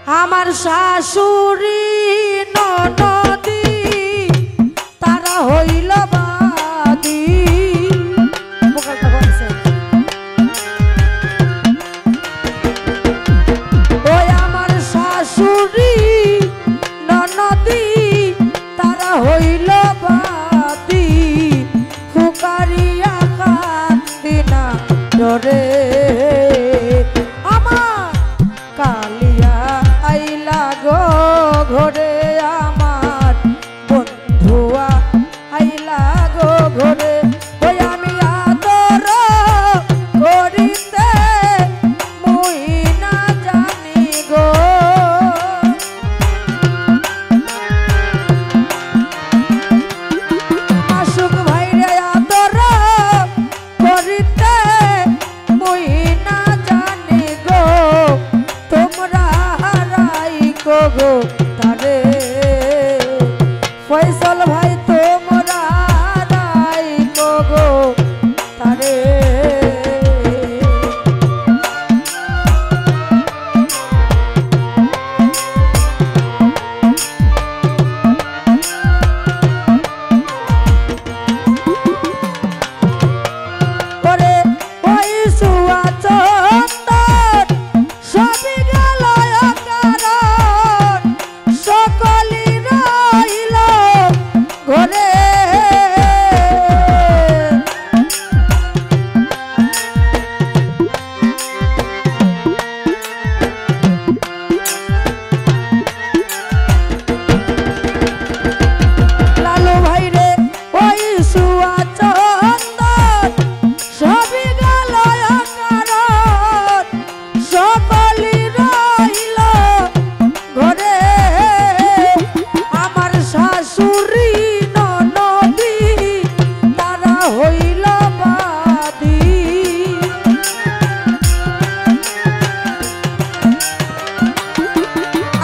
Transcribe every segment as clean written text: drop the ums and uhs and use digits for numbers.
আমার শাশুড়ি ননদি তারা হইল বাদী। ওই আমার শাশুড়ি ননদি তারা হইল বাদী। ফুকারিয়া কান্দি না ডরে আমার কালিয়া আইলা গো ঘরে আমার বন্ধুয়া আইলা গো ঘরে। ওই আমি আদর করিতে মুই না জানি গো। আশুক ভাইরে আদর করিতে মুই না জানি গো। তোমরা রাইকো গো তারে ফয়সাল ভাই তোমরা রাইকো গো তারে। করে ওই সুয়া চন্দন সবই গেল অকারণ। সকলই রইল ঘরে লালু ভাইরে ওই সুয়া চন্দন সবই গেল অকারণ। সকলই রইল ঘরে আমার শাশুড়ি ননদি তারা হইল বাদী।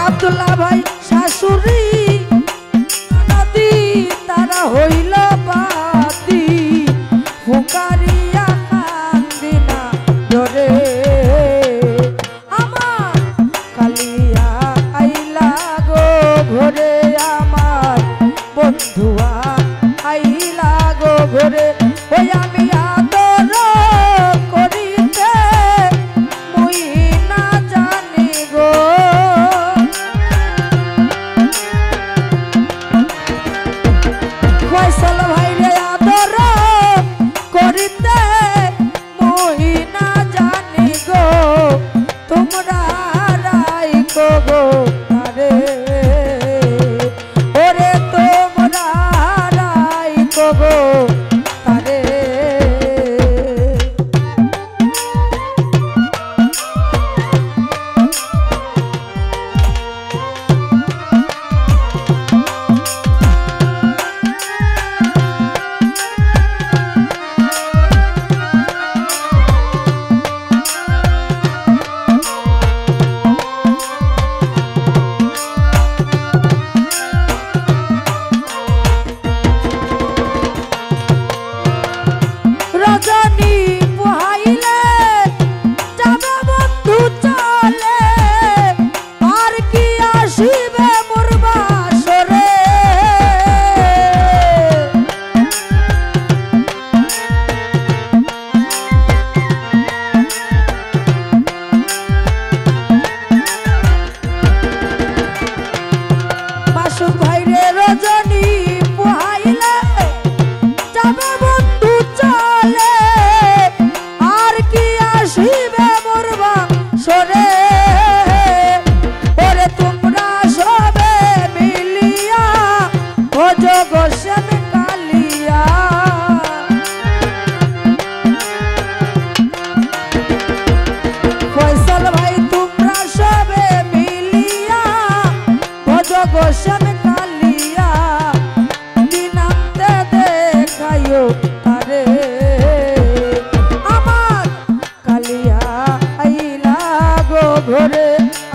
আব্দুল্লাহ ভাই শাশুড়ি ননদি তারা হইল বাদী। ফুকারিয়া কান্দি না ডরে আমার কালিয়া আইলা গো ঘরে আমার বন্ধুয়া আইলা গো ঘরে। ওই আমি আদর করিতে মুই না জানি গো। ফয়সাল ভাইরে আদর করিতে মুই না জানি গো। তোমরা রাইকো গো তারে ওরে তোমরা রাইকো গো তারে। রজনী পোহাইলে যাবে বন্ধু চলে আর কি আসিবে মোর বাসরে। মাসুক ভাইরে রজনী পোহাইলে যাবে বন্ধু চলে আর কি আসিবে মোর বাসরে। ওরে তোমরা সবে মিলিয়া ভজো গোসেন কালিয়া। ফয়সাল ভাই তোমরা সবে মিলিয়া ভজো গোসেন কালিয়া। দিনান্তে দেখাইও তারে আমার কালিয়া আইলা গো ঘরে।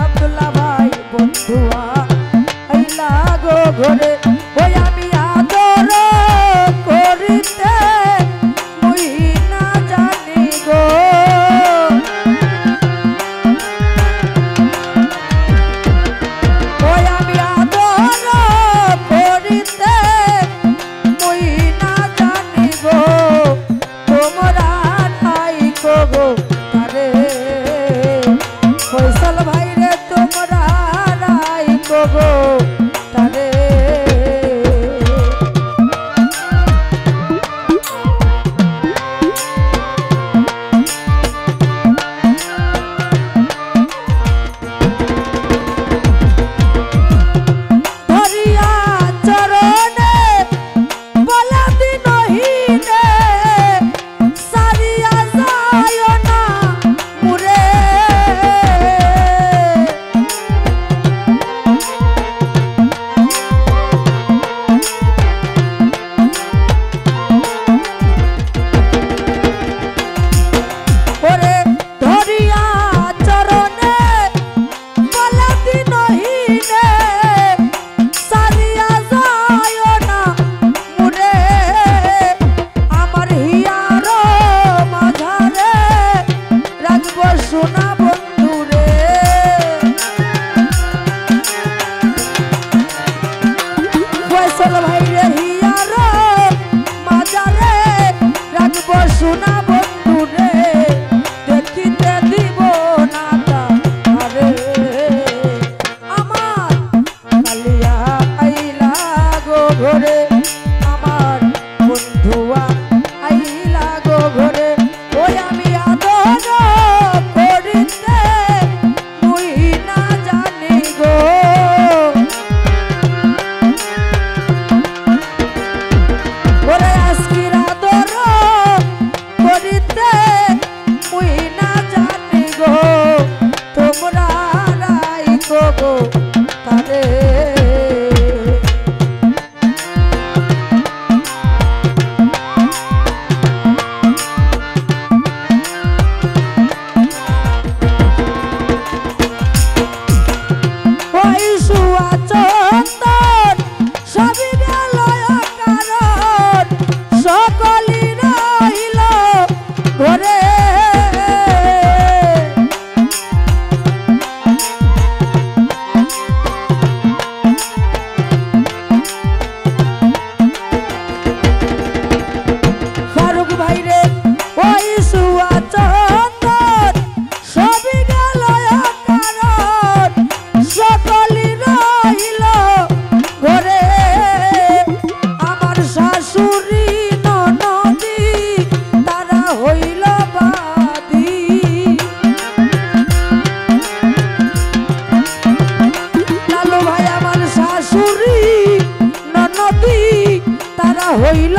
আব্দুল্লাহ ভাই বন্ধুয়া আইলা গো ঘরে। ওই আমি আদর করিতে মুই না জানি গো। দেখো গো তারে ওই শুয়া চন্দন সবই গেল কারণ সকলই রইল ঘরে ফারুক ভাই রে ওই শুয়া চন্দন সবই গেল কারণ সকলই রইল ঘরে আমার শাশুড়ি ননদি তারা হইল বাদী লালু ভাই আমার শাশুড়ি ননদি তারা হইল